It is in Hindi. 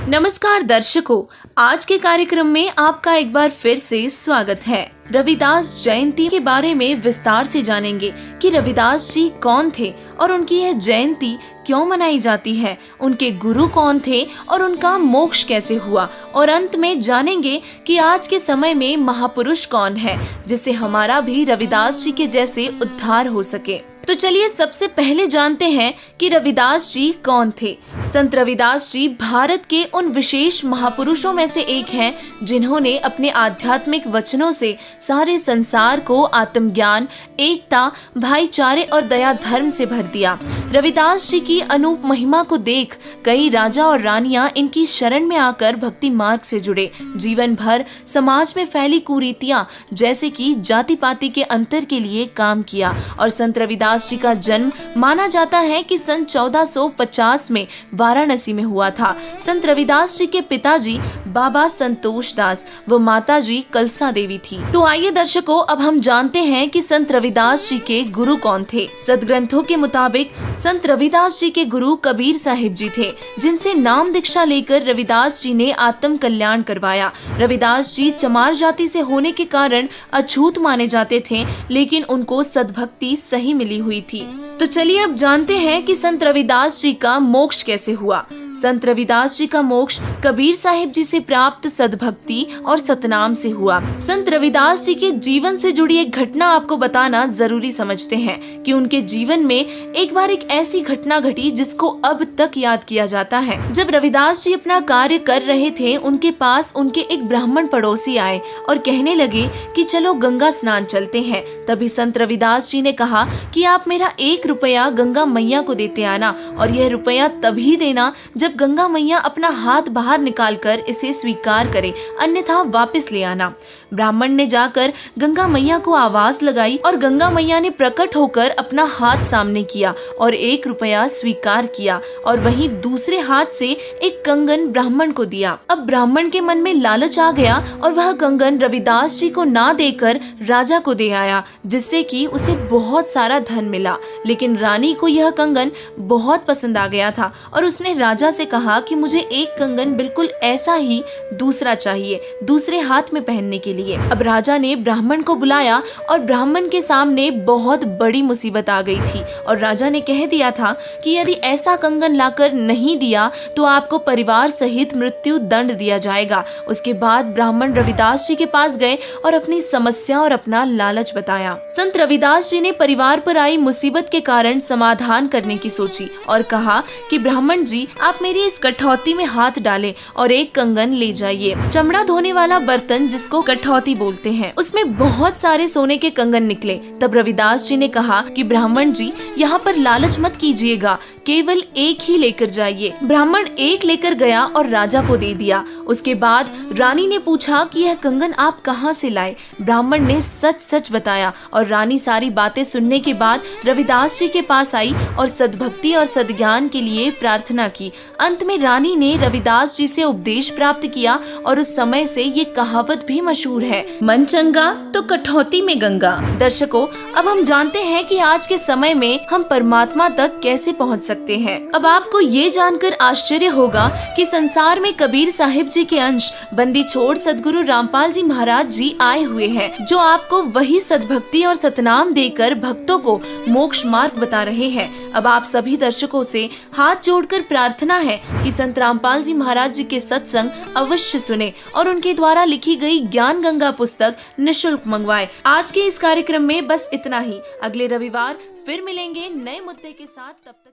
नमस्कार दर्शकों, आज के कार्यक्रम में आपका एक बार फिर से स्वागत है। रविदास जयंती के बारे में विस्तार से जानेंगे कि रविदास जी कौन थे और उनकी यह जयंती क्यों मनाई जाती है, उनके गुरु कौन थे और उनका मोक्ष कैसे हुआ, और अंत में जानेंगे कि आज के समय में महापुरुष कौन है जिससे हमारा भी रविदास जी के जैसे उद्धार हो सके। तो चलिए सबसे पहले जानते हैं कि रविदास जी कौन थे। संत रविदास जी भारत के उन विशेष महापुरुषों में से एक हैं जिन्होंने अपने आध्यात्मिक वचनों से सारे संसार को आत्मज्ञान, एकता, भाईचारे और दया धर्म से भर दिया। रविदास जी की अनूप महिमा को देख कई राजा और रानियां इनकी शरण में आकर भक्ति मार्ग से जुड़े। जीवन भर समाज में फैली कुरीतियां जैसे कि जाति पाति के अंतर के लिए काम किया और संत रविदास जी का जन्म माना जाता है कि सन 1450 में वाराणसी में हुआ था। संत रविदास जी के पिताजी बाबा संतोष दास व माता जी कलसा देवी थी। तो आइए दर्शकों, अब हम जानते हैं कि संत रविदास जी के गुरु कौन थे। सदग्रंथों के मुताबिक संत रविदास जी के गुरु कबीर साहिब जी थे, जिनसे नाम दीक्षा लेकर रविदास जी ने आत्म कल्याण करवाया। रविदास जी चमार जाति से होने के कारण अछूत माने जाते थे, लेकिन उनको सद्भक्ति सही मिली हुई थी। तो चलिए अब जानते हैं कि संत रविदास जी का मोक्ष कैसे हुआ। संत रविदास जी का मोक्ष कबीर साहिब जी से प्राप्त सद्भक्ति और सतनाम से हुआ। संत रविदास जी के जीवन से जुड़ी एक घटना आपको बताना जरूरी समझते हैं कि उनके जीवन में एक बार एक ऐसी घटना घटी जिसको अब तक याद किया जाता है। जब रविदास जी अपना कार्य कर रहे थे, उनके पास उनके एक ब्राह्मण पड़ोसी आए और कहने लगे कि चलो गंगा स्नान चलते हैं। तभी संत रविदास जी ने कहा कि आप मेरा 1 रुपया गंगा मैया को देते आना, और यह रुपया तभी देना जब गंगा मैया अपना हाथ बाहर निकालकर इसे स्वीकार करे, अन्यथा वापस ले आना। ब्राह्मण ने जाकर गंगा मैया को आवाज लगाई और गंगा मैया ने प्रकट होकर अपना हाथ सामने किया और 1 रुपया स्वीकार किया और वहीं दूसरे हाथ से एक कंगन ब्राह्मण को दिया। अब ब्राह्मण के मन में लालच आ गया और वह कंगन रविदास जी को ना देकर राजा को दे आया, जिससे कि उसे बहुत सारा धन मिला। लेकिन रानी को यह कंगन बहुत पसंद आ गया था और उसने राजा से कहा कि मुझे एक कंगन बिल्कुल ऐसा ही दूसरा चाहिए, दूसरे हाथ में पहनने के लिए। अब राजा ने ब्राह्मण को बुलाया और ब्राह्मण के सामने बहुत बड़ी मुसीबत आ गई थी और राजा ने कह दिया था कि यदि ऐसा कंगन लाकर नहीं दिया तो आपको परिवार सहित मृत्यु दंड दिया जाएगा। उसके बाद ब्राह्मण रविदास जी के पास गए और अपनी समस्या और अपना लालच बताया। संत रविदास जी ने परिवार पर आई मुसीबत के कारण समाधान करने की सोची और कहा कि ब्राह्मण जी, आप मेरी इस कठौती में हाथ डालें और एक कंगन ले जाइए। चमड़ा धोने वाला बर्तन, जिसको कठौती बोलते हैं, उसमें बहुत सारे सोने के कंगन निकले। तब रविदास जी ने कहा कि ब्राह्मण जी, यहाँ पर लालच मत कीजिएगा, केवल एक ही लेकर जाइए। ब्राह्मण एक लेकर गया और राजा को दे दिया। उसके बाद रानी ने पूछा कि यह कंगन आप कहाँ से लाए। ब्राह्मण ने सच सच बताया और रानी सारी बातें सुनने के बाद रविदास जी के पास आई और सद्भक्ति और सद्ज्ञान के लिए प्रार्थना की। अंत में रानी ने रविदास जी से उपदेश प्राप्त किया और उस समय से ये कहावत भी मशहूर है, मन चंगा तो कठौती में गंगा। दर्शकों, अब हम जानते हैं कि आज के समय में हम परमात्मा तक कैसे पहुंच सकते हैं। अब आपको ये जानकर आश्चर्य होगा कि संसार में कबीर साहिब जी के अंश बंदी छोड़ सदगुरु रामपाल जी महाराज जी आए हुए हैं, जो आपको वही सद्भक्ति और सतनाम देकर भक्तों को मोक्ष मार्ग बता रहे हैं। अब आप सभी दर्शकों से हाथ जोड़कर प्रार्थना है कि संत रामपाल जी महाराज जी के सत्संग अवश्य सुने और उनके द्वारा लिखी गई ज्ञान गंगा पुस्तक निःशुल्क मंगवाएं। आज के इस कार्यक्रम में बस इतना ही। अगले रविवार फिर मिलेंगे नए मुद्दे के साथ। तब तक